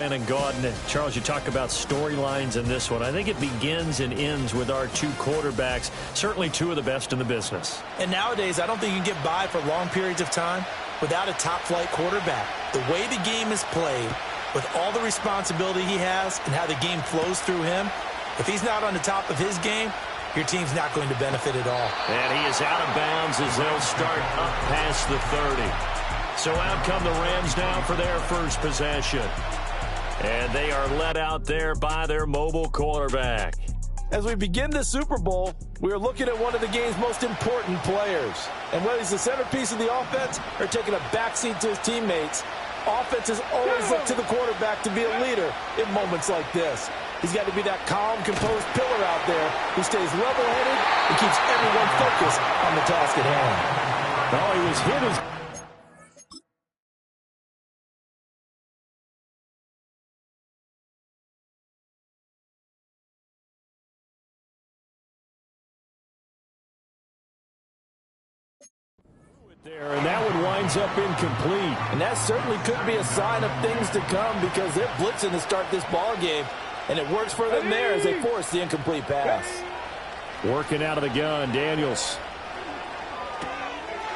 And Gaudin, Charles, you talk about storylines in this one. I think it begins and ends with our two quarterbacks, certainly two of the best in the business. And nowadays, I don't think you can get by for long periods of time without a top-flight quarterback. The way the game is played, with all the responsibility he has and how the game flows through him, if he's not on the top of his game, your team's not going to benefit at all. And he is out of bounds as they'll start up past the 30. So out come the Rams now for their first possession. And they are led out there by their mobile quarterback. As we begin the Super Bowl, we are looking at one of the game's most important players. And whether he's the centerpiece of the offense or taking a backseat to his teammates, offenses always look to the quarterback to be a leader in moments like this. He's got to be that calm, composed pillar out there who stays level-headed and keeps everyone focused on the task at hand. Oh, he was hit as... there, and that one winds up incomplete. And that certainly could be a sign of things to come because they're blitzing to start this ball game, and it works for them there as they force the incomplete pass. Working out of the gun, Daniels.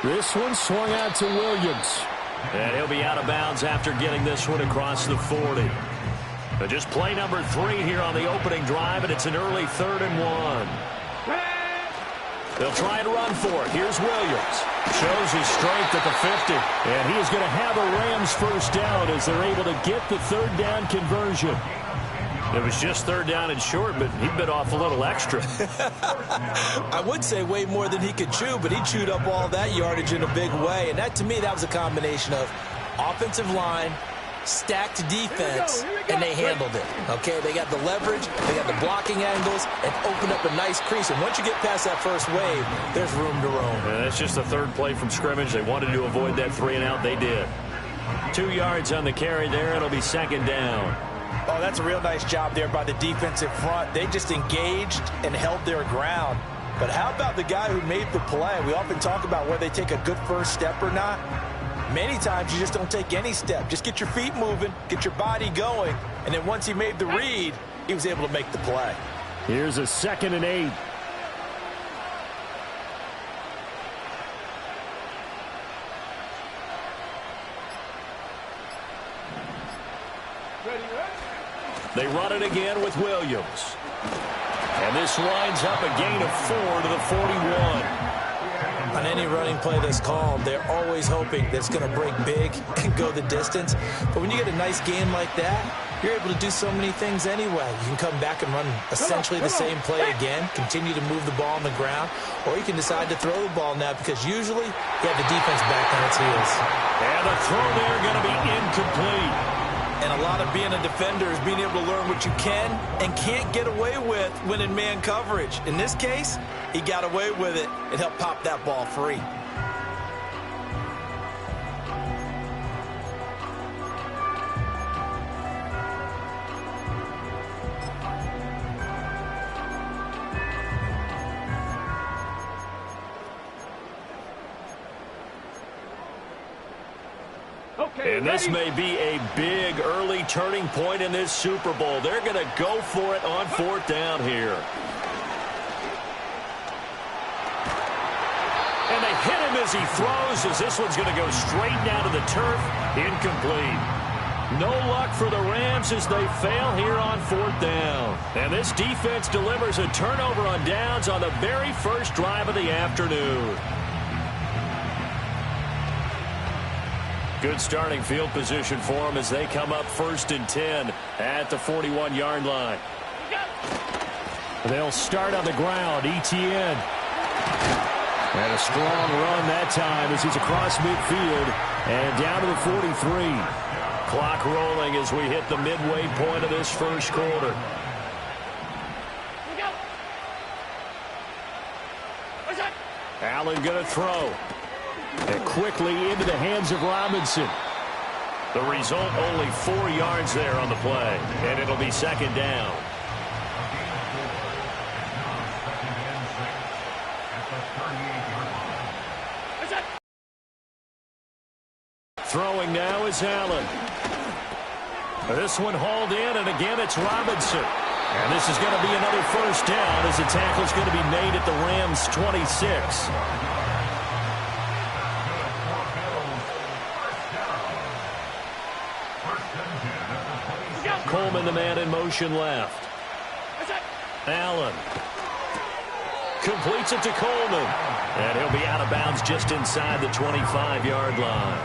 This one swung out to Williams. And he'll be out of bounds after getting this one across the 40. But just play number 3 here on the opening drive, and it's an early 3rd and 1. They'll try and run for it. Here's Williams. Shows his strength at the 50. And he is going to have a Rams first down as they're able to get the 3rd down conversion. It was just 3rd down and short, but he bit off a little extra. I would say way more than he could chew, but he chewed up all that yardage in a big way. And that, to me, that was a combination of offensive line, stacked defense, and they handled it. Okay, they got the leverage, they got the blocking angles, and opened up a nice crease. And once you get past that first wave, there's room to roam. And that's just the 3rd play from scrimmage. They wanted to avoid that 3 and out. They did. 2 yards on the carry there. It'll be 2nd down. Oh, that's a real nice job there by the defensive front. They just engaged and held their ground. But how about the guy who made the play? We often talk about whether they take a good first step or not. Many times you just don't take any step. Just get your feet moving, get your body going, and then once he made the read, he was able to make the play. Here's a 2nd and 8. They run it again with Williams. And this winds up a gain of 4 to the 41. On any running play that's called, they're always hoping that it's going to break big and go the distance. But when you get a nice game like that, you're able to do so many things anyway. You can come back and run essentially the same play again, continue to move the ball on the ground, or you can decide to throw the ball now because usually you have the defense back on its heels. And the throw there going to be incomplete. And a lot of being a defender is being able to learn what you can and can't get away with when in man coverage. In this case, he got away with it and helped pop that ball free. And this may be a big early turning point in this Super Bowl. They're going to go for it on 4th down here. And they hit him as he throws, as this one's going to go straight down to the turf. Incomplete. No luck for the Rams as they fail here on 4th down. And this defense delivers a turnover on downs on the very first drive of the afternoon. Good starting field position for them as they come up 1st and 10 at the 41-yard line. They'll start on the ground. Etienne. And a strong run that time as he's across midfield and down to the 43. Clock rolling as we hit the midway point of this first quarter. Allen going to throw. And quickly into the hands of Robinson. The result, only 4 yards there on the play. And it'll be 2nd down. Throwing now is Allen. This one hauled in, and again it's Robinson. And this is going to be another first down as the tackle's going to be made at the Rams' 26. Coleman, the man in motion left. Allen completes it to Coleman. And he'll be out of bounds just inside the 25-yard line.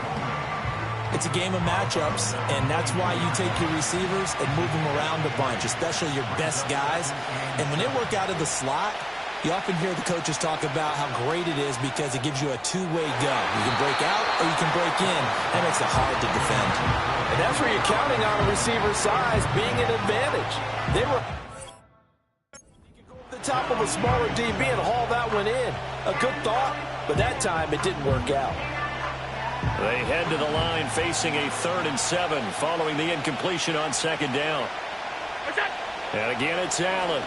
It's a game of matchups, and that's why you take your receivers and move them around a bunch, especially your best guys. And when they work out of the slot, you often hear the coaches talk about how great it is because it gives you a two-way go. You can break out or you can break in. That makes it hard to defend. And that's where you're counting on a receiver's size being an advantage. They were the top of a smaller DB and haul that one in. A good thought, but that time it didn't work out. They head to the line facing a 3rd and 7 following the incompletion on 2nd down. And again, it's Allen.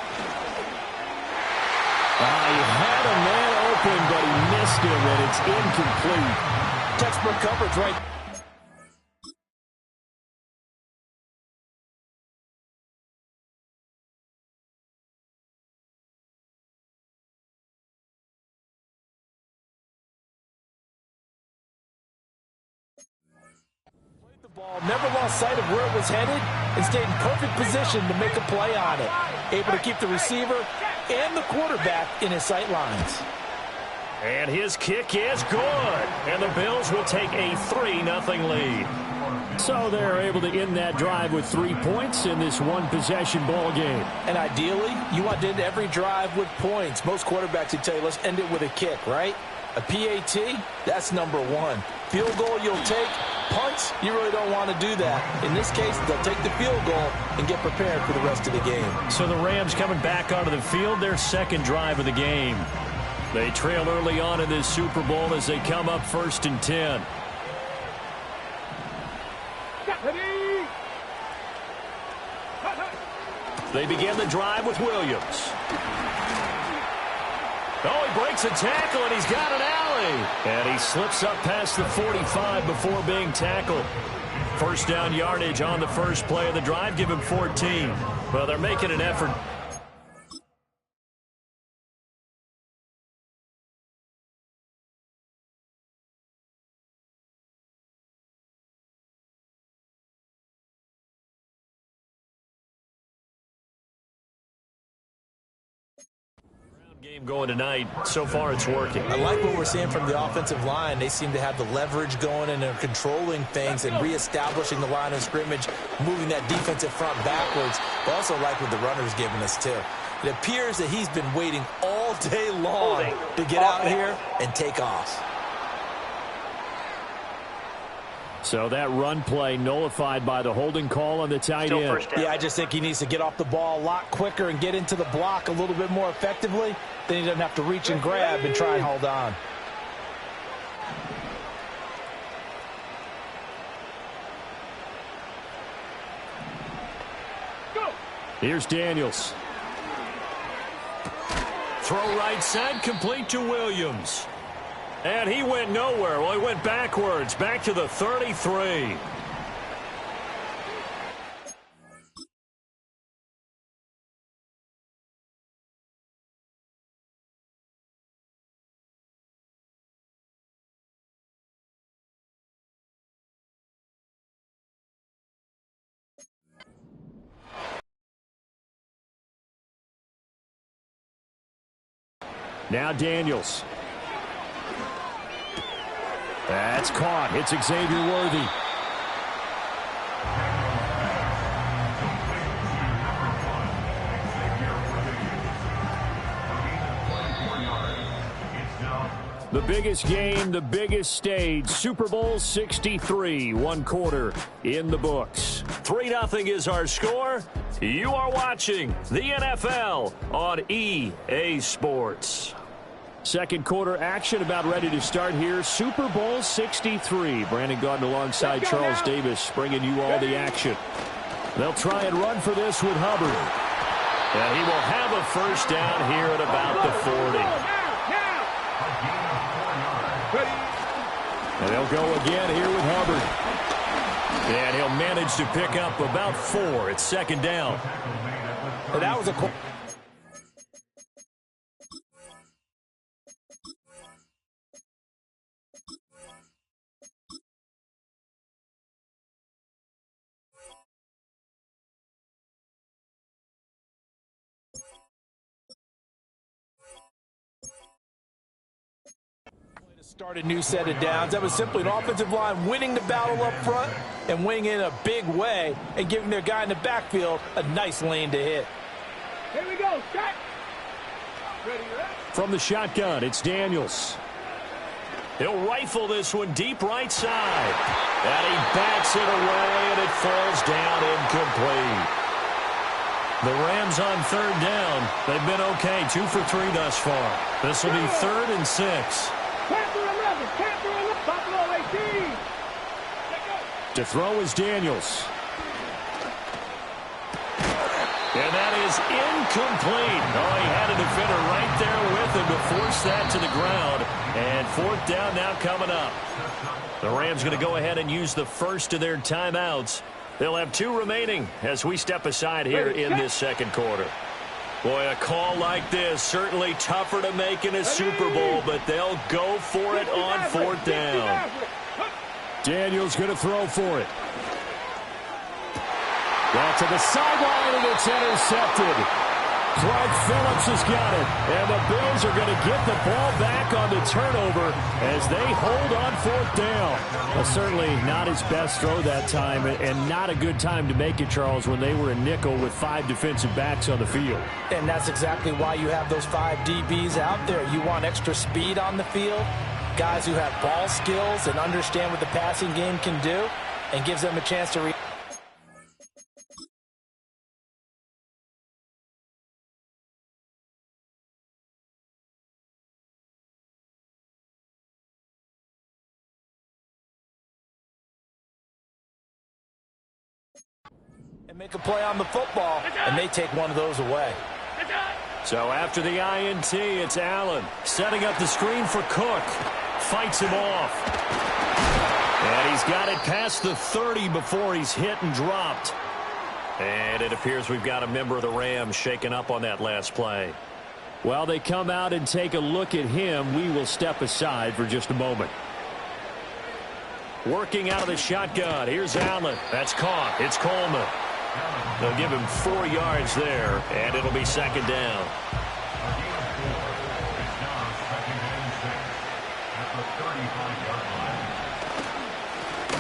He had a man open, but he missed him, and it's incomplete. Textbook coverage right. Ball, never lost sight of where it was headed and stayed in perfect position to make a play on it. Able to keep the receiver and the quarterback in his sight lines. And his kick is good. And the Bills will take a 3-0 lead. So they're able to end that drive with 3 points in this one-possession ball game. And ideally, you want to end every drive with points. Most quarterbacks would tell you, let's end it with a kick, right? A PAT, that's number 1. Field goal you'll take. Punts, you really don't want to do that. In this case, they'll take the field goal and get prepared for the rest of the game. So the Rams coming back onto the field, their 2nd drive of the game. They trail early on in this Super Bowl as they come up 1st and 10. They begin the drive with Williams. Oh, he breaks a tackle, and he's got an alley. And he slips up past the 45 before being tackled. First down yardage on the first play of the drive. Give him 14. Well, they're making an effort. Game going tonight. So far, it's working. I like what we're seeing from the offensive line. They seem to have the leverage going and they're controlling things and reestablishing the line of scrimmage, moving that defensive front backwards. But also like what the runner's giving us, too. It appears that he's been waiting all day long to get out here and take off. So that run play nullified by the holding call on the tight end. Yeah, I just think he needs to get off the ball a lot quicker and get into the block a little bit more effectively. Then he doesn't have to reach and grab and try and hold on. Here's Daniels. Throw right side, complete to Williams. And he went nowhere. Well, he went backwards, back to the 33. Now Daniels. That's caught. It's Xavier Worthy. The biggest game, the biggest stage, Super Bowl 63, 1 quarter in the books. 3-0 is our score. You are watching the NFL on EA Sports. Second quarter action about ready to start here. Super Bowl 63. Brandon Gaudin alongside Charles Davis bringing you all the action. They'll try and run for this with Hubbard. And he will have a first down here at about the 40. And they'll go again here with Hubbard. And he'll manage to pick up about 4. It's second down. And that was a start a new set of downs. That was simply an offensive line winning the battle up front and winning in a big way and giving their guy in the backfield a nice lane to hit. Here we go. Shot. Ready, from the shotgun, it's Daniels. He'll rifle this one deep right side. And he backs it away, and it falls down incomplete. The Rams on third down. They've been okay, 2 for 3 thus far. This will be 3rd and 6. To throw is Daniels. And that is incomplete. Oh, he had a defender right there with him to force that to the ground. And 4th down now coming up. The Rams going to go ahead and use the first of their timeouts. They'll have 2 remaining as we step aside here in this second quarter. Boy, a call like this, certainly tougher to make in a Super Bowl, but they'll go for it on 4th down. Daniels going to throw for it. Back to the sideline, and it's intercepted. Clark Phillips has got it, and the Bills are going to get the ball back on the turnover as they hold on 4th down. Well, certainly not his best throw that time, and not a good time to make it, Charles, when they were in nickel with 5 defensive backs on the field. And that's exactly why you have those 5 DBs out there. You want extra speed on the field, guys who have ball skills and understand what the passing game can do, and gives them a chance to react. And make a play on the football, and they take one of those away. So after the INT, it's Allen setting up the screen for Cook. Fights him off. And he's got it past the 30 before he's hit and dropped. And it appears we've got a member of the Rams shaken up on that last play. While they come out and take a look at him, we will step aside for just a moment. Working out of the shotgun. Here's Allen. That's caught. It's Coleman. They'll give him 4 yards there, and it'll be second down.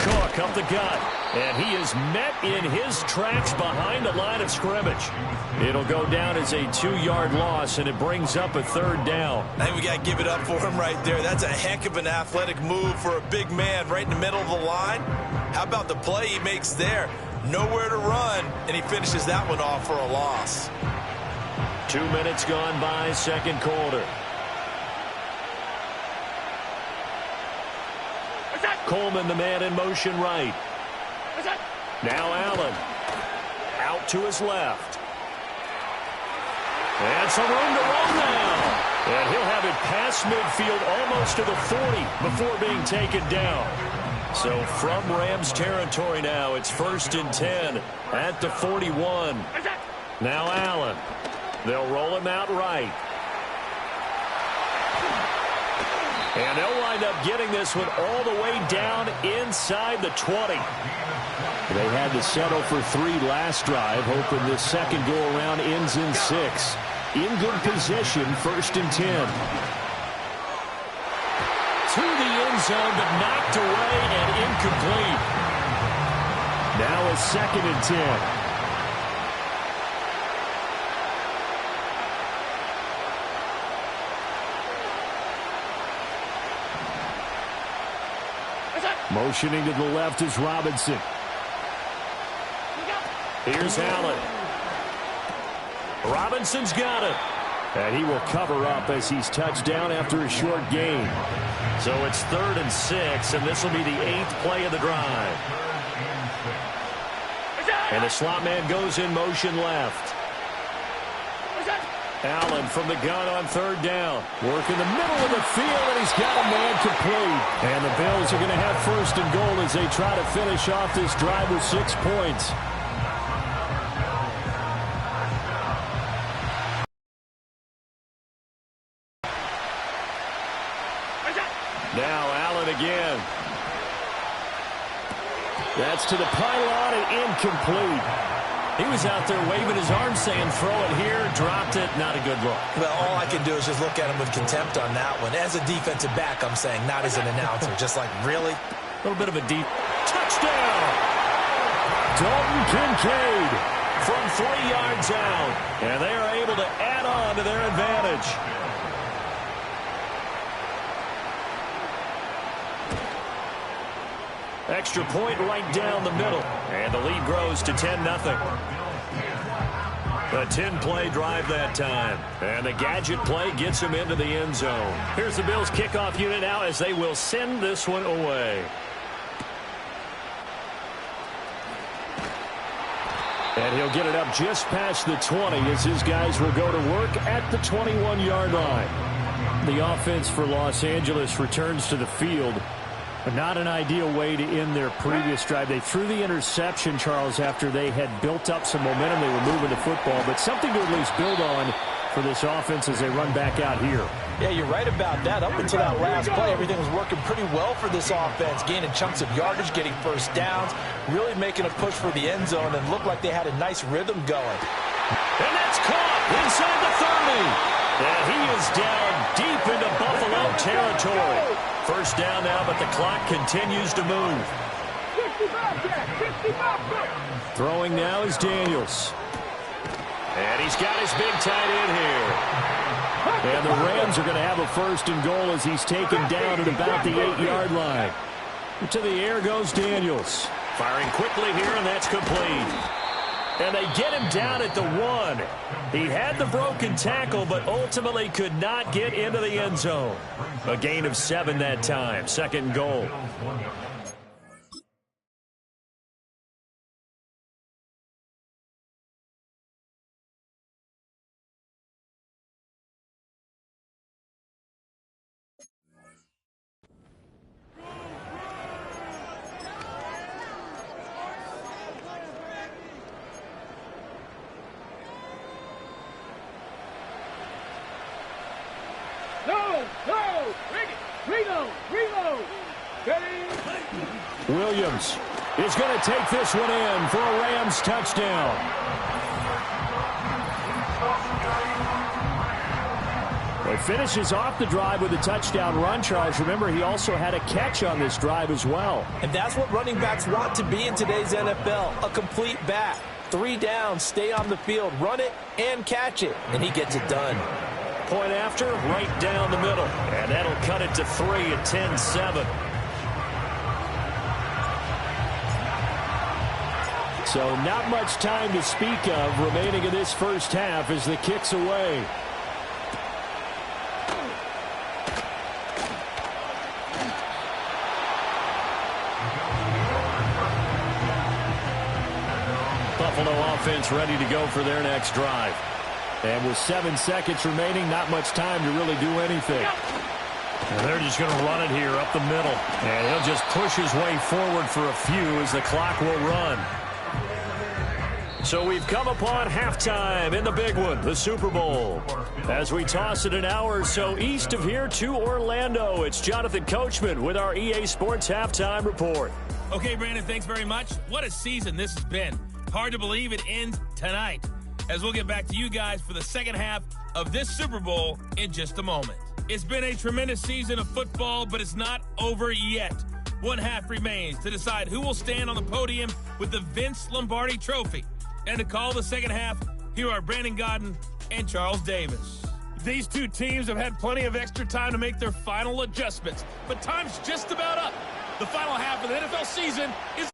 Cook up the gut, and he is met in his tracks behind the line of scrimmage. It'll go down as a 2-yard loss, and it brings up a 3rd down. I think we got to give it up for him right there. That's a heck of an athletic move for a big man right in the middle of the line. How about the play he makes there? Nowhere to run, and he finishes that one off for a loss. 2 minutes gone by, second quarter. Coleman, the man in motion right. Now Allen. Out to his left. And some room to run now. And he'll have it past midfield almost to the 40 before being taken down. So from Rams territory now, it's 1st and 10 at the 41. Now Allen. They'll roll him out right. And they'll wind up getting this one all the way down inside the 20. They had to settle for 3 last drive, hoping this second go-around ends in 6. In good position, 1st and 10. To the end zone, but knocked away and incomplete. Now a 2nd and 10. Motioning to the left is Robinson. Here's Allen. Robinson's got it. And he will cover up as he's touched down after a short gain. So it's 3rd and 6, and this will be the 8th play of the drive. And the slot man goes in motion left. Allen from the gun on third down. Working the middle of the field, and he's got a man complete. And the Bills are going to have first and goal as they try to finish off this drive with 6 points. Now Allen again. That's to the pylon and incomplete. He was out there waving his arms saying throw it here, dropped it, not a good look. Well, all I can do is just look at him with contempt on that one. As a defensive back, I'm saying, not as an announcer. Just like, really? A little bit of a deep touchdown. Dalton Kincaid from 3 yards out. And they are able to add on to their advantage. Extra point right down the middle. And the lead grows to 10-0. A 10-play drive that time. And the gadget play gets him into the end zone. Here's the Bills kickoff unit now as they will send this one away. And he'll get it up just past the 20 as his guys will go to work at the 21-yard line. The offense for Los Angeles returns to the field. But not an ideal way to end their previous drive. They threw the interception, Charles, after they had built up some momentum. They were moving the football, but something to at least build on for this offense as they run back out here. Yeah, you're right about that. Up until that last play, everything was working pretty well for this offense, gaining chunks of yardage, getting first downs, really making a push for the end zone, and looked like they had a nice rhythm going. And that's caught inside the 30. And he is down deep into Buffalo territory. First down now, but the clock continues to move. Throwing now is Daniels. And he's got his big tight end here. And the Rams are going to have a first and goal as he's taken down at about the 8-yard line. To the air goes Daniels. Firing quickly here, and that's complete. And they get him down at the 1. He had the broken tackle, but ultimately could not get into the end zone. A gain of 7 that time. Second and goal. Williams is going to take this one in for a Rams touchdown. Well, he finishes off the drive with a touchdown run, Charles. Remember, he also had a catch on this drive as well. And that's what running backs want to be in today's NFL, a complete back. 3 downs, stay on the field, run it, and catch it. And he gets it done. Point after, right down the middle. And that'll cut it to 3 at 10-7. So not much time to speak of remaining in this first half as the kick's away. Buffalo offense ready to go for their next drive. And with 7 seconds remaining, not much time to really do anything. And they're just going to run it here up the middle. And he'll just push his way forward for a few as the clock will run. So we've come upon halftime in the big one, the Super Bowl. As we toss it an hour or so east of here to Orlando, it's Jonathan Coachman with our EA Sports Halftime Report. Okay, Brandon, thanks very much. What a season this has been. Hard to believe it ends tonight, as we'll get back to you guys for the second half of this Super Bowl in just a moment. It's been a tremendous season of football, but it's not over yet. One half remains to decide who will stand on the podium with the Vince Lombardi Trophy. And to call the second half, here are Brandon Gaudin and Charles Davis. These two teams have had plenty of extra time to make their final adjustments, but time's just about up. The final half of the NFL season is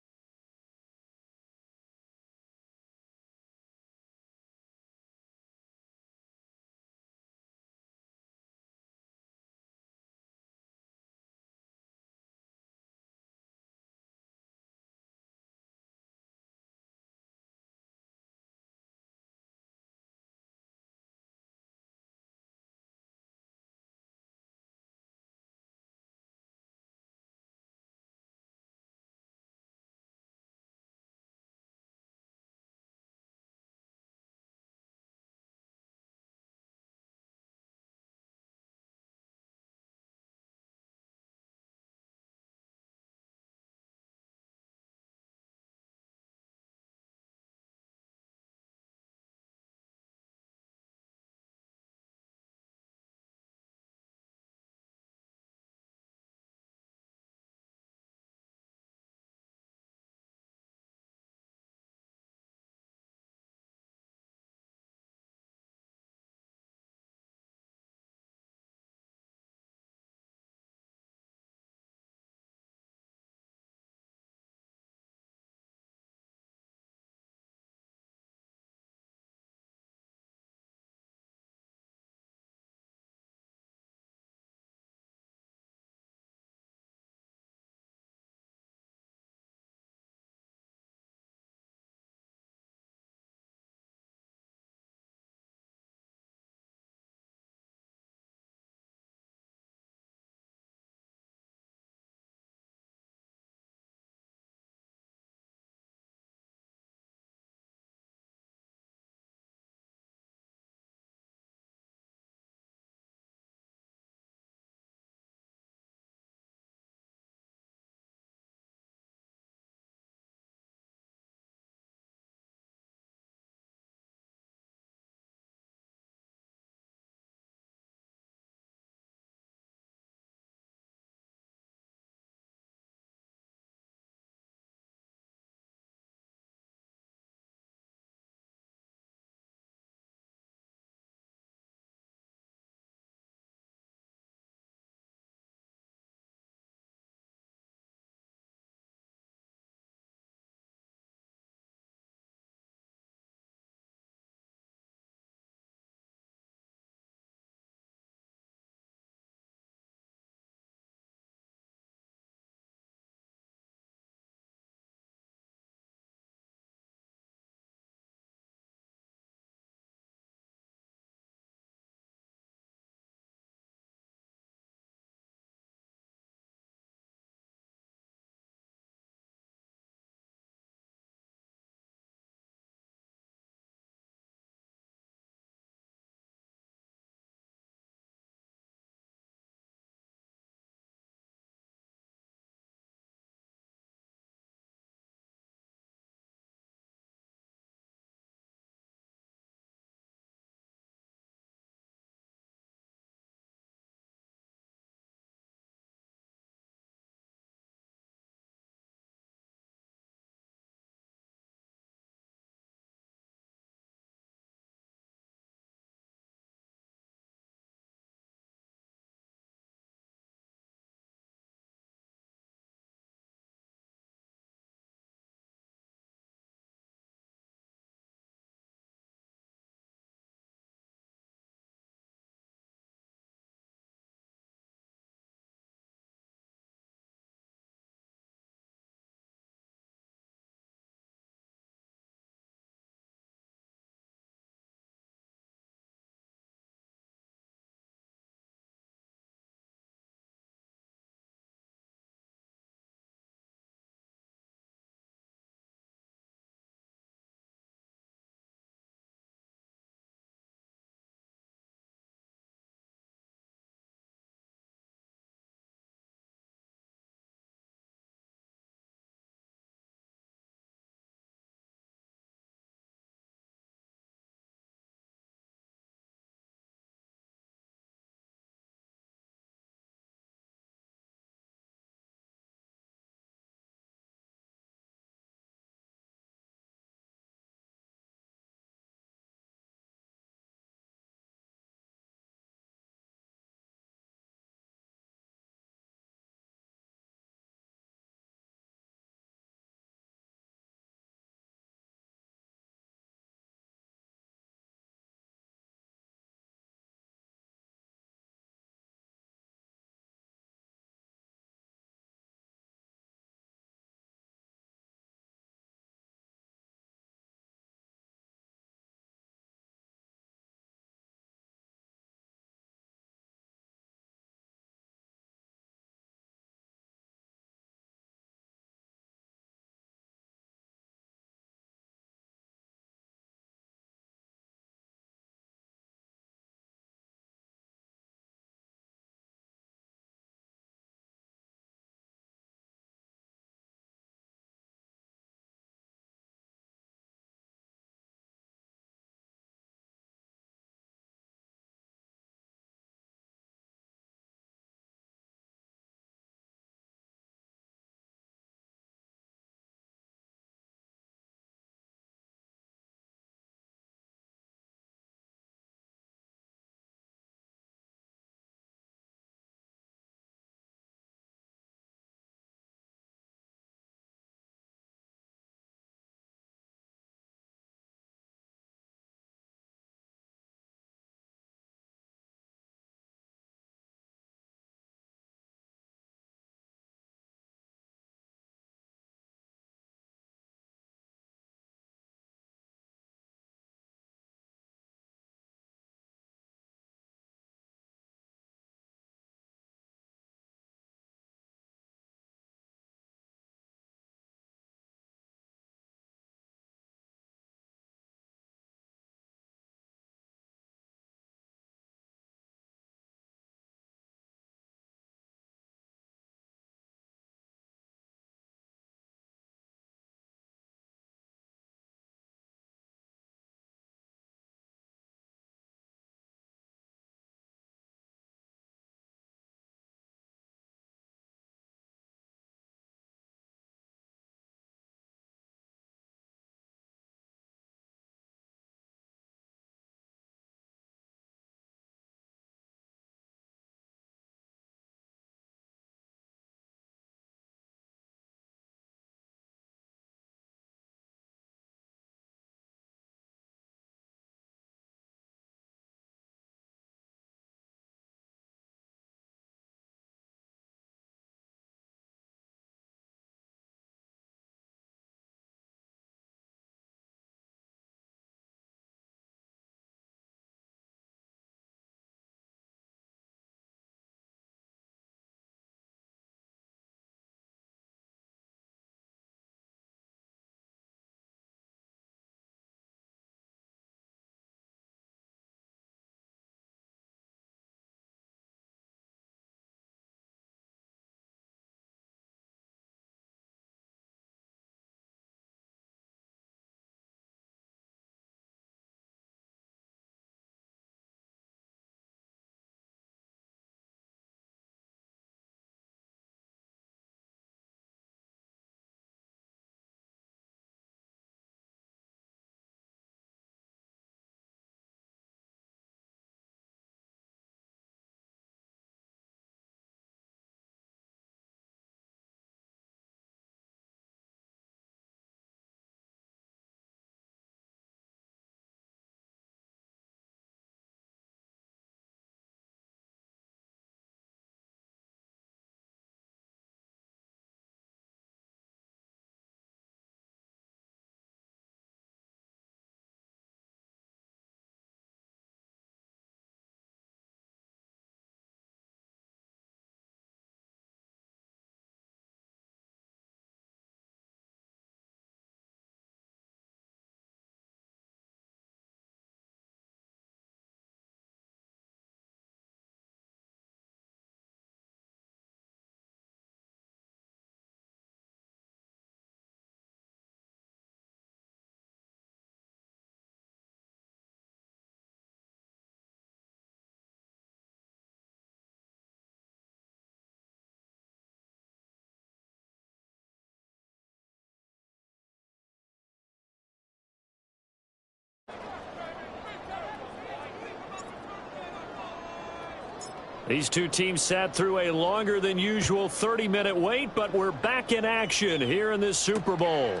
These two teams sat through a longer than usual 30-minute wait, but we're back in action here in this Super Bowl.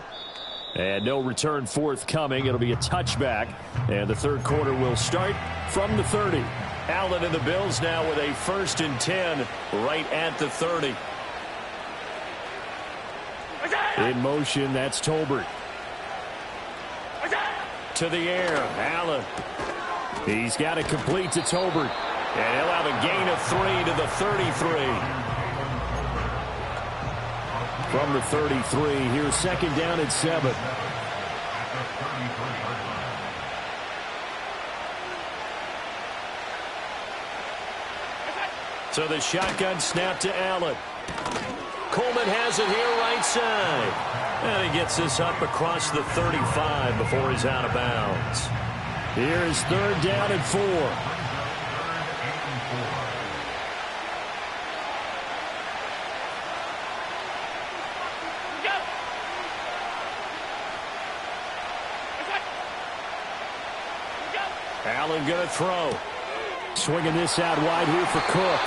And no return forthcoming. It'll be a touchback. And the third quarter will start from the 30. Allen and the Bills now with a 1st and 10 right at the 30. In motion, that's Tolbert. To the air, Allen. He's got it complete to Tolbert. And he'll have a gain of 3 to the 33. From the 33, here's 2nd down and 7. So the shotgun snap to Allen. Coleman has it here right side. And he gets this up across the 35 before he's out of bounds. Here's 3rd down and 4. Allen going to throw. Swinging this out wide here for Cook.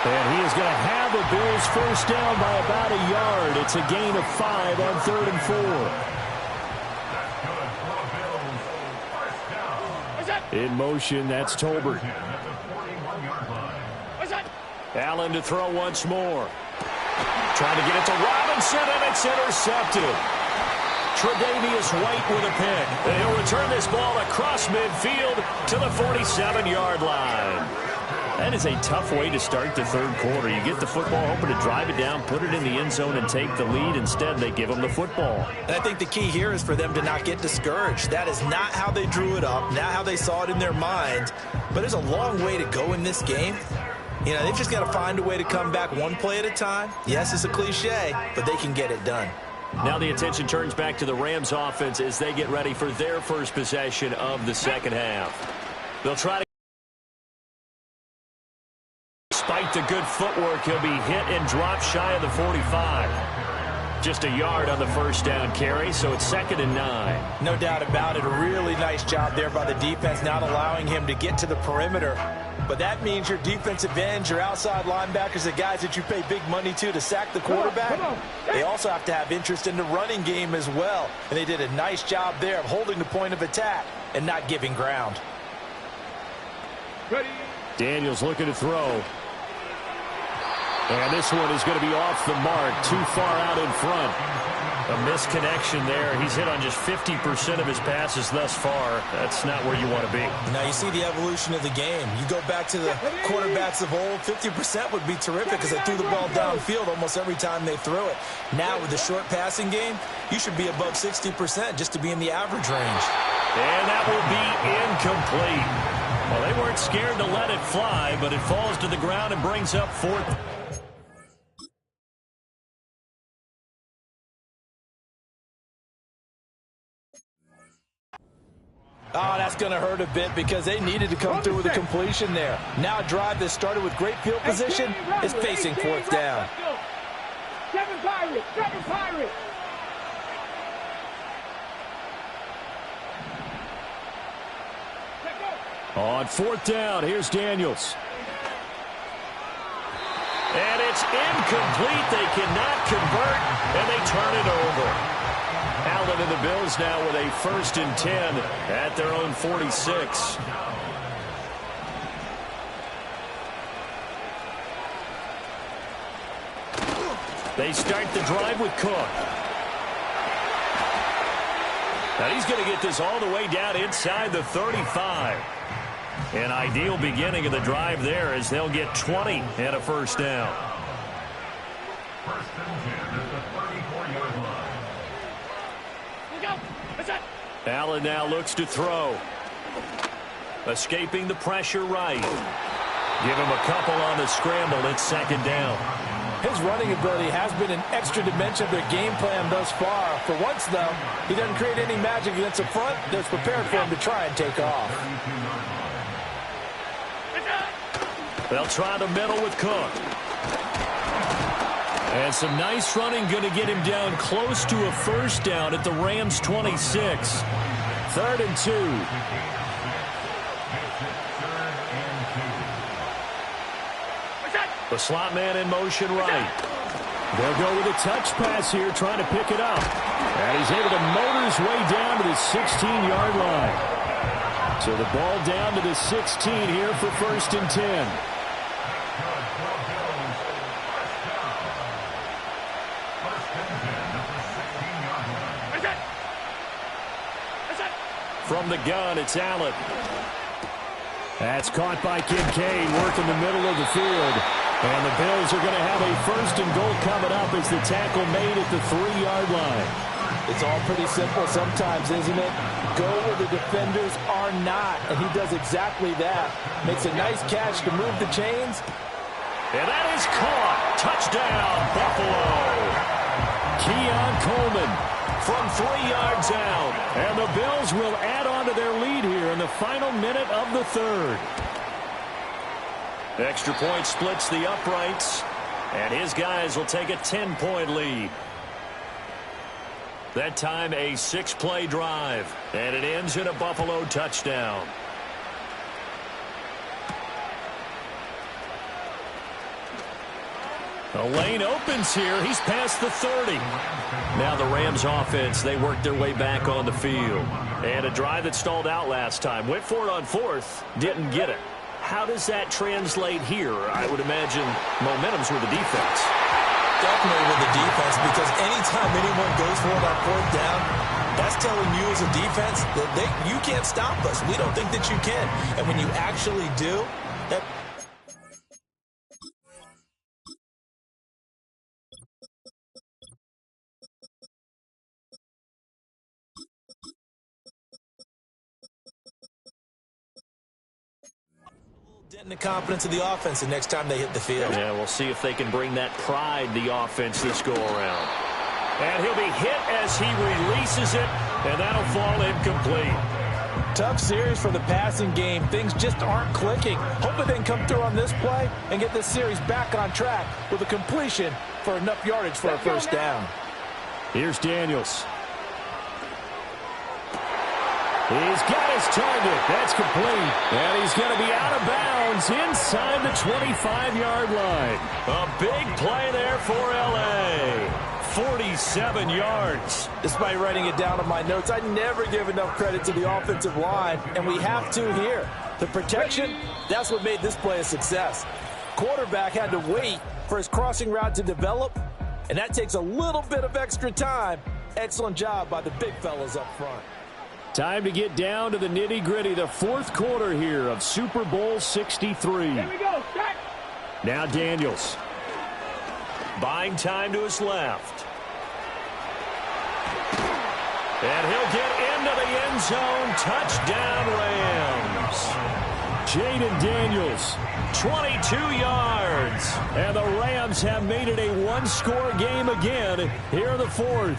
And he is going to have the Bills 1st down by about a yard. It's a gain of 5 on 3rd and 4. In motion, that's Tolbert. Allen to throw once more. Trying to get it to Robinson, and it's intercepted. Tre'Davious White with a pick. And he'll return this ball across midfield to the 47-yard line. That is a tough way to start the third quarter. You get the football, hoping to drive it down, put it in the end zone, and take the lead. Instead, they give them the football. And I think the key here is for them to not get discouraged. That is not how they drew it up, not how they saw it in their mind. But there's a long way to go in this game. You know, they've just got to find a way to come back one play at a time. Yes, it's a cliche, but they can get it done. Now the attention turns back to the Rams offense as they get ready for their first possession of the second half. They'll try to. Despite the good footwork, he'll be hit and dropped shy of the 45. Just a yard on the 1st down carry, so it's 2nd and 9. No doubt about it. A really nice job there by the defense, not allowing him to get to the perimeter. But that means your defensive ends, your outside linebackers, the guys that you pay big money to sack the quarterback, they also have to have interest in the running game as well. And they did a nice job there of holding the point of attack and not giving ground. Daniels looking to throw. And this one is going to be off the mark, too far out in front. A misconnection there. He's hit on just 50% of his passes thus far. That's not where you want to be. Now you see the evolution of the game. You go back to the quarterbacks of old, 50% would be terrific because they threw the ball downfield almost every time they threw it. Now with the short passing game, you should be above 60% just to be in the average range. And that will be incomplete. Well, they weren't scared to let it fly, but it falls to the ground and brings up 4th. Oh, that's going to hurt a bit because they needed to come through with a completion there. Now a drive that started with great field position is facing 4th down. Seven Pirates. On 4th down, here's Daniels. And it's incomplete. They cannot convert, and they turn it over. Allen and the Bills now with a 1st and 10 at their own 46. They start the drive with Cook. Now he's going to get this all the way down inside the 35. An ideal beginning of the drive there as they'll get 20 and a 1st down. Allen now looks to throw. Escaping the pressure right. Give him a couple on the scramble. It's 2nd down. His running ability has been an extra dimension of their game plan thus far. For once, though, he doesn't create any magic against the front that's prepared for him to try and take off. They'll try the middle with Cook. And some nice running going to get him down close to a 1st down at the Rams 26. 3rd and 2. The slot man in motion right. They'll go with a touch pass here, trying to pick it up. And he's able to motor his way down to the 16-yard line. So the ball down to the 16 here for 1st and 10. From the gun, it's Allen. That's caught by Kincaid, working the middle of the field. And the Bills are going to have a 1st and goal coming up as the tackle made at the 3-yard line. It's all pretty simple sometimes, isn't it? Go where the defenders are not, and he does exactly that. Makes a nice catch to move the chains. And that is caught. Touchdown, Buffalo. Keon Coleman from 3 yards out. And the Bills will add on to their lead here in the final minute of the 3rd. Extra point splits the uprights, and his guys will take a 10-point lead. That time a 6-play drive, and it ends in a Buffalo touchdown. The lane opens here. He's past the 30. Now the Rams offense, they work their way back on the field. And a drive that stalled out last time. Went for it on 4th, didn't get it. How does that translate here? I would imagine momentum's with the defense. Definitely with the defense, because anytime anyone goes for it on 4th down, that's telling you as a defense that you can't stop us. We don't think that you can. And when you actually do, that dent the confidence of the offense the next time they hit the field. Yeah, we'll see if they can bring that pride, the offense, this go-around. And he'll be hit as he releases it, and that'll fall incomplete. Tough series for the passing game. Things just aren't clicking. Hoping they can come through on this play and get this series back on track with a completion for enough yardage for a 1st down. Here's Daniels. He's got his target. That's complete. And he's going to be out of bounds inside the 25-yard line. A big play there for L.A. 47 yards. Despite writing it down in my notes, I never give enough credit to the offensive line, and we have to here. The protection, that's what made this play a success. Quarterback had to wait for his crossing route to develop, and that takes a little bit of extra time. Excellent job by the big fellas up front. Time to get down to the nitty-gritty, the 4th quarter here of Super Bowl 63. Here we go. Start. Now Daniels. Buying time to his left. And he'll get into the end zone. Touchdown, Rams. Jaden Daniels. 22 yards. And the Rams have made it a 1-score game again here in the 4th.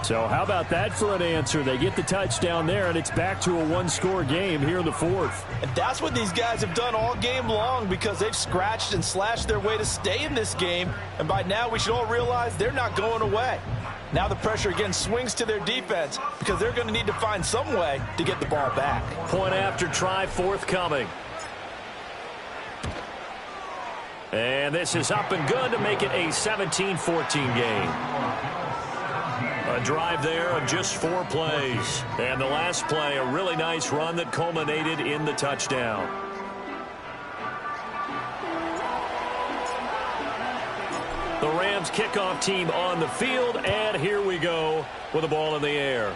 So how about that for an answer? They get the touchdown there, and it's back to a 1-score game here in the 4th. And that's what these guys have done all game long, because they've scratched and slashed their way to stay in this game. And by now, we should all realize they're not going away. Now the pressure again swings to their defense, because they're going to need to find some way to get the ball back. Point after try forthcoming. And this is up and good to make it a 17-14 game. A drive there of just 4 plays. And the last play, a really nice run that culminated in the touchdown. The Rams kickoff team on the field, and here we go with the ball in the air.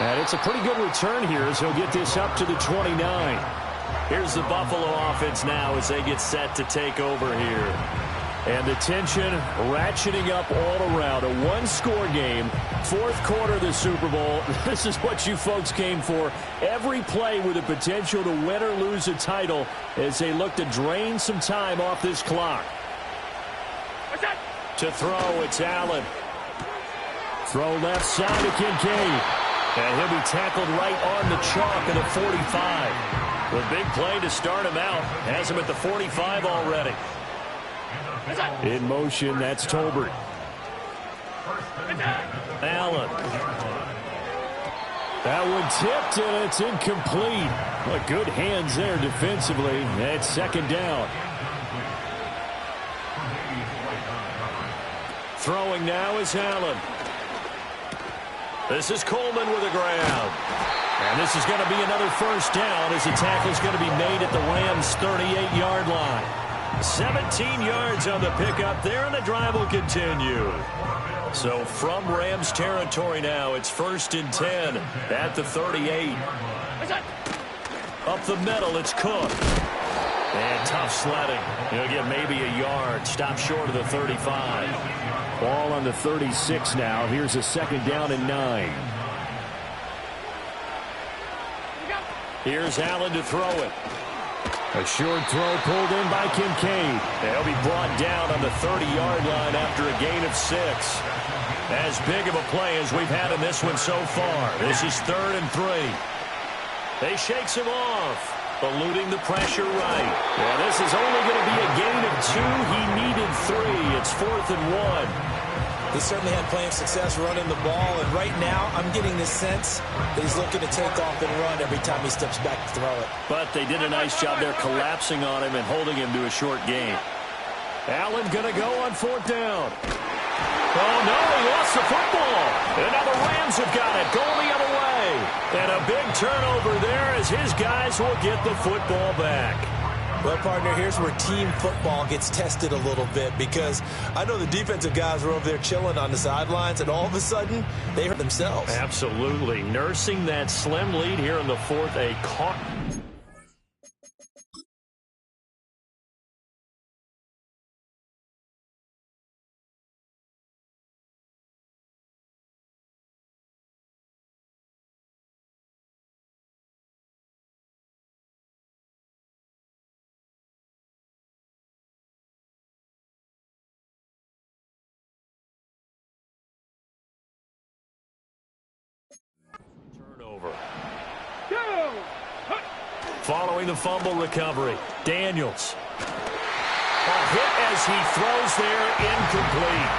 And it's a pretty good return here as he'll get this up to the 29. Here's the Buffalo offense now as they get set to take over here. And the tension ratcheting up all around. A 1-score game, 4th quarter of the Super Bowl. This is what you folks came for. Every play with the potential to win or lose a title as they look to drain some time off this clock. To throw, it's Allen. Throw left side to Kincaid. And he'll be tackled right on the chalk at the 45. The big play to start him out. Has him at the 45 already. In motion, that's Tolbert. Allen. That one tipped, and it's incomplete. Well, good hands there defensively. It's second down. Throwing now is Allen. This is Coleman with a grab. And this is going to be another first down as the tackle is going to be made at the Rams' 38-yard line. 17 yards on the pickup there, and the drive will continue. So from Rams territory now, it's 1st and 10 at the 38. Up the middle, it's Cook. And tough sledding. He'll get maybe a yard. Stop short of the 35. Ball on the 36 now. Here's a second down and 9. Here's Allen to throw it. A short throw pulled in by Kincaid. They'll be brought down on the 30-yard line after a gain of 6. As big of a play as we've had in this one so far. This is 3rd and 3. They shakes him off. Eluding the pressure right. Yeah, this is only going to be a gain of 2. He needed 3. It's 4th and 1. He certainly had plenty of success running the ball, and right now I'm getting the sense that he's looking to take off and run every time he steps back to throw it. But they did a nice job there collapsing on him and holding him to a short gain. Allen going to go on 4th down. Oh, no, he lost the football. And now the Rams have got it, going the other way. And a big turnover there as his guys will get the football back. Well, partner, here's where team football gets tested a little bit, because I know the defensive guys were over there chilling on the sidelines, and all of a sudden, they hurt themselves. Absolutely. Nursing that slim lead here in the 4th. A caught. Following the fumble recovery, Daniels. A hit as he throws there, incomplete.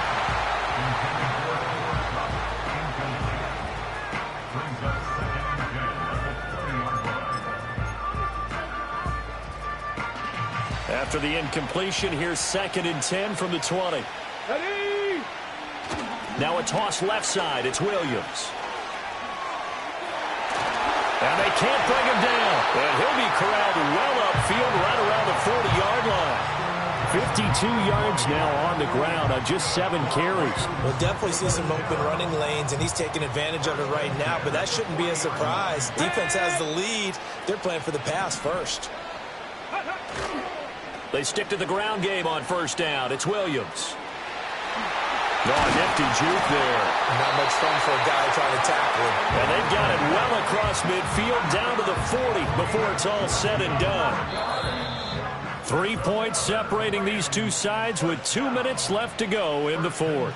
After the incompletion, here's 2nd and 10 from the 20. Ready? Now a toss left side, it's Williams. And they can't bring him down. And he'll be corralled well upfield right around the 40-yard line. 52 yards now on the ground on just 7 carries. We'll definitely see some open running lanes, and he's taking advantage of it right now, but that shouldn't be a surprise. Defense has the lead. They're playing for the pass first. They stick to the ground game on 1st down. It's Williams. Oh, nifty juke there. Not much fun for a guy trying to tackle him. And they've got it well across midfield down to the 40 before it's all said and done. 3 points separating these two sides with 2 minutes left to go in the 4th.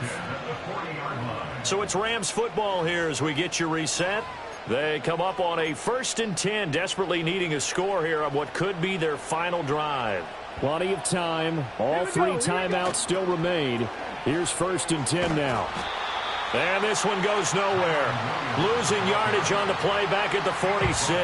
So it's Rams football here as we get you reset. They come up on a 1st and 10, desperately needing a score here on what could be their final drive. Plenty of time. All 3 timeouts still remain. Here's 1st and 10 now. And this one goes nowhere. Losing yardage on the play back at the 46.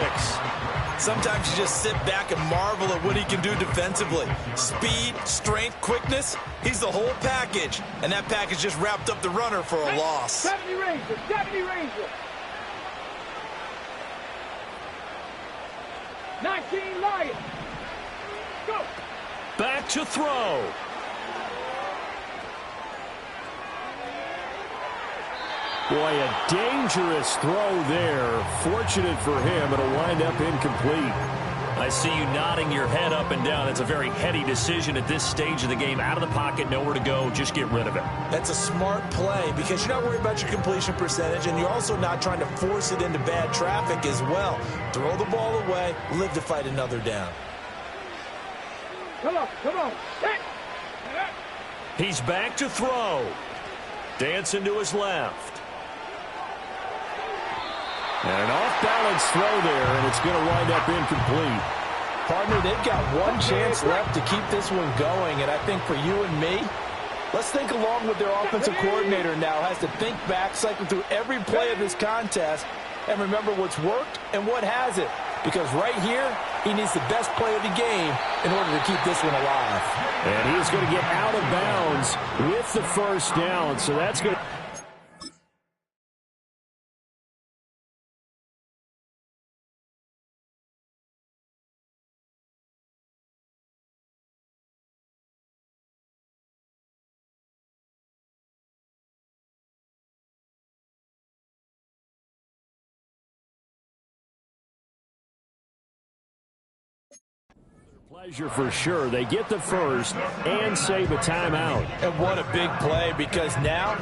Sometimes you just sit back and marvel at what he can do defensively. Speed, strength, quickness, he's the whole package. And that package just wrapped up the runner for a loss. 70 Ranger, 70 Ranger. 19 Lions. Go. Back to throw. Boy, a dangerous throw there. Fortunate for him, it'll wind up incomplete. I see you nodding your head up and down. It's a very heady decision at this stage of the game. Out of the pocket, nowhere to go. Just get rid of it. That's a smart play because you're not worried about your completion percentage, and you're also not trying to force it into bad traffic as well. Throw the ball away, live to fight another down. Come on, come on. Hey. He's back to throw. Dancing to his left. And an off-balance throw there, and it's going to wind up incomplete. Partner, they've got one chance left to keep this one going, and I think for you and me, let's think along with their offensive coordinator now. Has to think back, cycle through every play of this contest, and remember what's worked and what hasn't. Because right here, he needs the best play of the game in order to keep this one alive. And he is going to get out of bounds with the first down. So that's going to... Pleasure for sure. They get the first and save a timeout. And what a big play, because now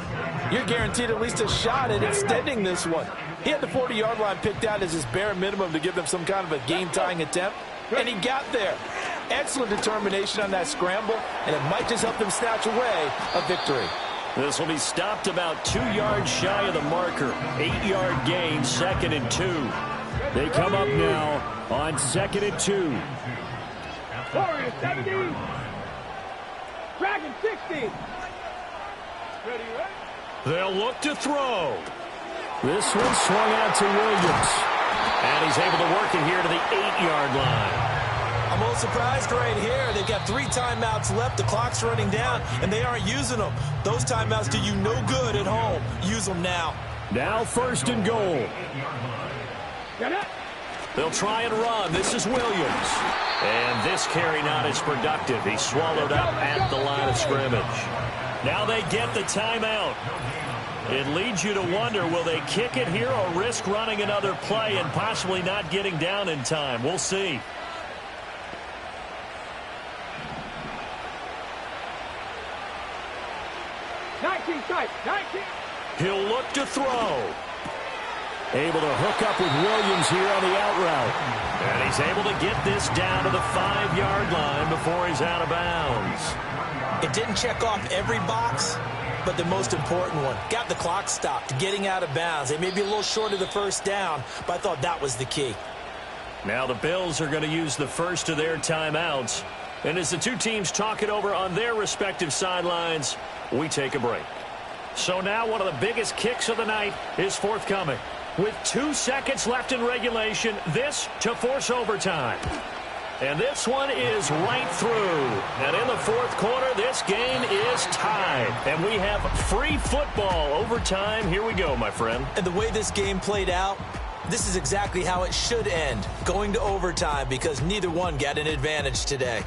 you're guaranteed at least a shot at extending this one. He had the 40-yard line picked out as his bare minimum to give them some kind of a game-tying attempt, and he got there. Excellent determination on that scramble, and it might just help them snatch away a victory. This will be stopped about 2 yards shy of the marker. 8-yard gain, 2nd and 2. They come up now on 2nd and 2. Warriors 70. Dragon 60. Ready, ready? They'll look to throw. This one swung out to Williams. And he's able to work it here to the 8-yard line. I'm a little surprised right here. They've got 3 timeouts left. The clock's running down, and they aren't using them. Those timeouts do you no good at home. Use them now. Now 1st and goal. Get it. They'll try and run. This is Williams. And this carry not as productive. He's swallowed up at the line of scrimmage. Now they get the timeout. It leads you to wonder, will they kick it here or risk running another play and possibly not getting down in time? We'll see. He'll look to throw. Able to hook up with Williams here on the out route. And he's able to get this down to the 5-yard line before he's out of bounds. It didn't check off every box, but the most important one. Got the clock stopped, getting out of bounds. They may be a little short of the first down, but I thought that was the key. Now the Bills are going to use the first of their timeouts. And as the two teams talk it over on their respective sidelines, we take a break. So now one of the biggest kicks of the night is forthcoming. With 2 seconds left in regulation, this to force overtime. And this one is right through. And in the 4th quarter, this game is tied. And we have free football overtime. Here we go, my friend. And the way this game played out, this is exactly how it should end, going to overtime, because neither one got an advantage today.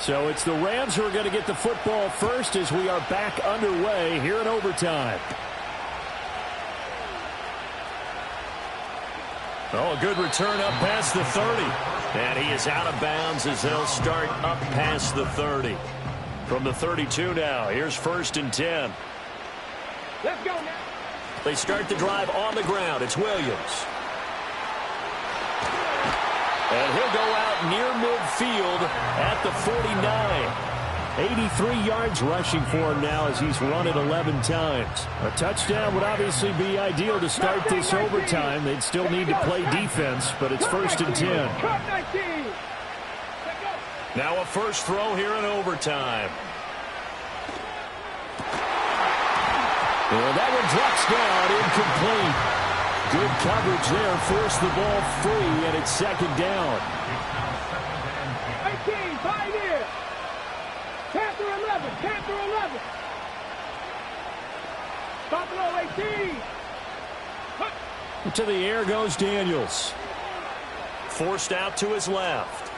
So it's the Rams who are going to get the football first as we are back underway here in overtime. Oh, a good return up past the 30. And he is out of bounds as they'll start up past the 30. From the 32 now, here's 1st and 10. Let's go now. They start the drive on the ground. It's Williams. And he'll go out near midfield at the 49. 83 yards rushing for him now as he's run it 11 times. A touchdown would obviously be ideal to start this overtime. They'd still need to play defense, but it's 1st and 10. Now a first throw here in overtime. And that one drops down, incomplete. Good coverage there, forced the ball free, and it's 2nd down. 18, Pioneer. Panther 11, Panther 11. Buffalo 18. To the air goes Daniels. Forced out to his left.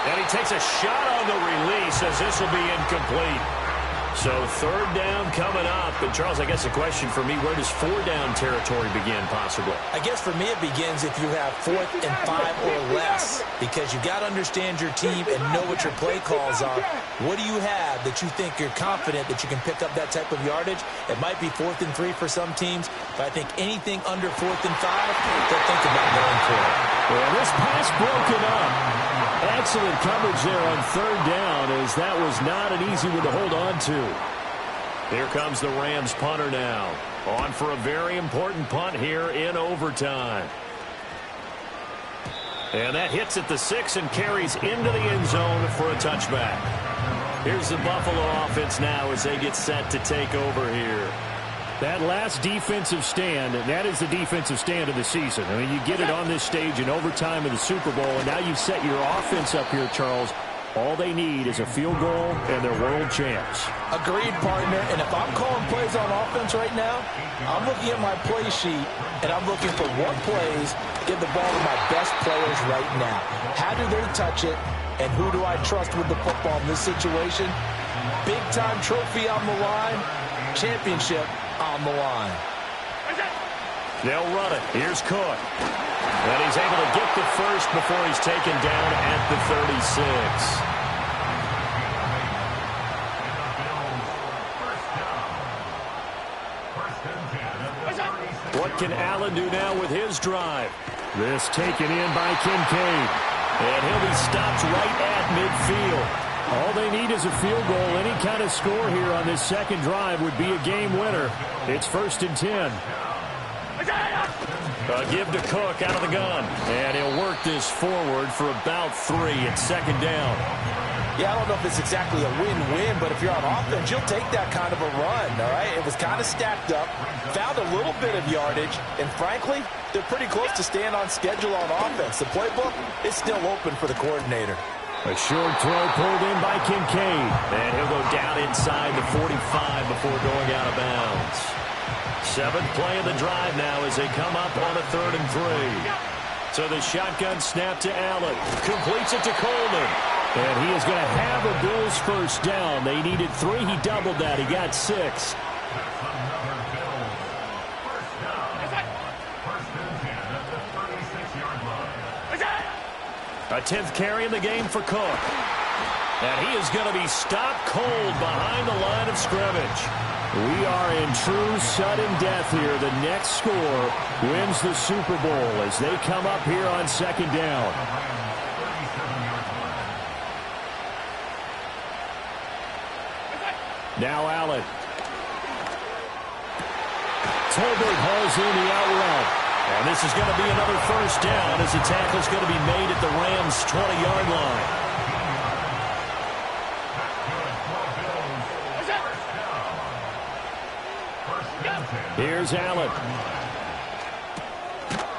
And he takes a shot on the release as this will be incomplete. So third down coming up. And Charles, I guess the question for me, where does four down territory begin possibly? I guess for me it begins if you have 4th and 5 or less, because you've got to understand your team and know what your play calls are. What do you have that you think you're confident that you can pick up that type of yardage? It might be 4th and 3 for some teams, but I think anything under 4th and 5, they'll think about going for it. Well, this pass broken up. Excellent coverage there on third down, as that was not an easy one to hold on to. Here comes the Rams punter now. On for a very important punt here in overtime. And that hits at the 6 and carries into the end zone for a touchback. Here's the Buffalo offense now as they get set to take over here. That last defensive stand, that is the defensive stand of the season. I mean, you get it on this stage in overtime of the Super Bowl, and now you've set your offense up here, Charles. All they need is a field goal, and they're world champs. Agreed, partner. And if I'm calling plays on offense right now, I'm looking at my play sheet, and I'm looking for what plays to give the ball to my best players right now. How do they touch it, and who do I trust with the football in this situation? Big-time trophy on the line, championship on the line. They'll run it. Here's Cook. And he's able to get the first before he's taken down at the 36. What can Allen do now with his drive? This taken in by Kincaid. And he'll be stopped right at midfield. All they need is a field goal. Any kind of score here on this second drive would be a game winner. It's 1st and 10. Give to Cook out of the gun. And he'll work this forward for about 3 at second down. Yeah, I don't know if it's exactly a win-win, but if you're on offense, you'll take that kind of a run, all right? It was kind of stacked up, found a little bit of yardage, and frankly, they're pretty close to staying on schedule on offense. The playbook is still open for the coordinator. A short throw pulled in by Kincaid. And he'll go down inside the 45 before going out of bounds. 7th play of the drive now as they come up on a 3rd and 3. So the shotgun snap to Allen. Completes it to Coleman. And he is going to have a Bills first down. They needed 3. He doubled that. He got 6. A 10th carry in the game for Cook. And he is going to be stopped cold behind the line of scrimmage. We are in true sudden death here. The next score wins the Super Bowl as they come up here on second down. Now Allen. Tolbert hauls in the out route. And this is going to be another first down as the tackle's going to be made at the Rams' 20-yard line. Here's Allen.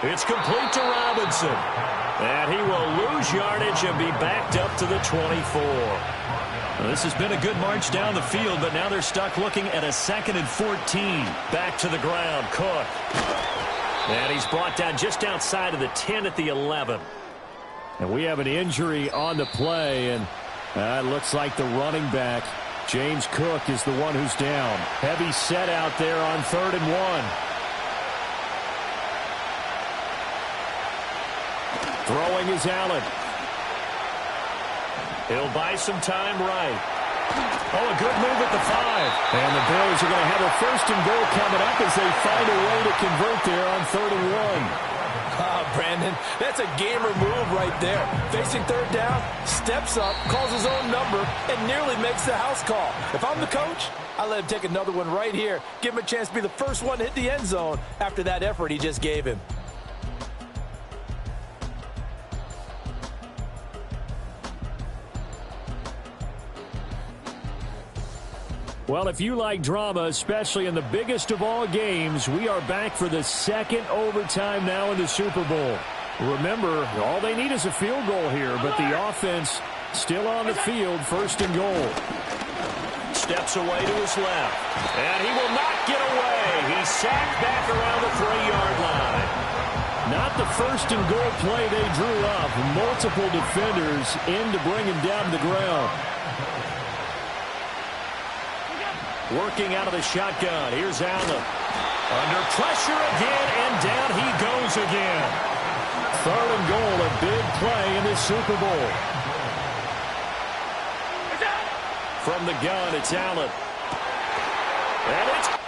It's complete to Robinson. And he will lose yardage and be backed up to the 24. Well, this has been a good march down the field, but now they're stuck looking at a 2nd and 14. Back to the ground, Cook. And he's brought down just outside of the 10 at the 11. And we have an injury on the play, and it looks like the running back, James Cook, is the one who's down. Heavy set out there on 3rd and 1. Throwing is Allen. He'll buy some time right. Oh, a good move at the 5. And the Bills are going to have a 1st and goal coming up as they find a way to convert there on 3rd and 1. Brandon, that's a gamer move right there. Facing 3rd down, steps up, calls his own number, and nearly makes the house call. If I'm the coach, I let him take another one right here. Give him a chance to be the first one to hit the end zone after that effort he just gave him. Well, if you like drama, especially in the biggest of all games, we are back for the second overtime now in the Super Bowl. Remember, all they need is a field goal here, but the offense still on the field, 1st and goal. Steps away to his left, and he will not get away. He's sacked back around the 3-yard line. Not the 1st and goal play they drew up. Multiple defenders in to bring him down to the ground. Working out of the shotgun. Here's Allen. Under pressure again, and down he goes again. 3rd and goal, a big play in this Super Bowl. From the gun, it's Allen. And it's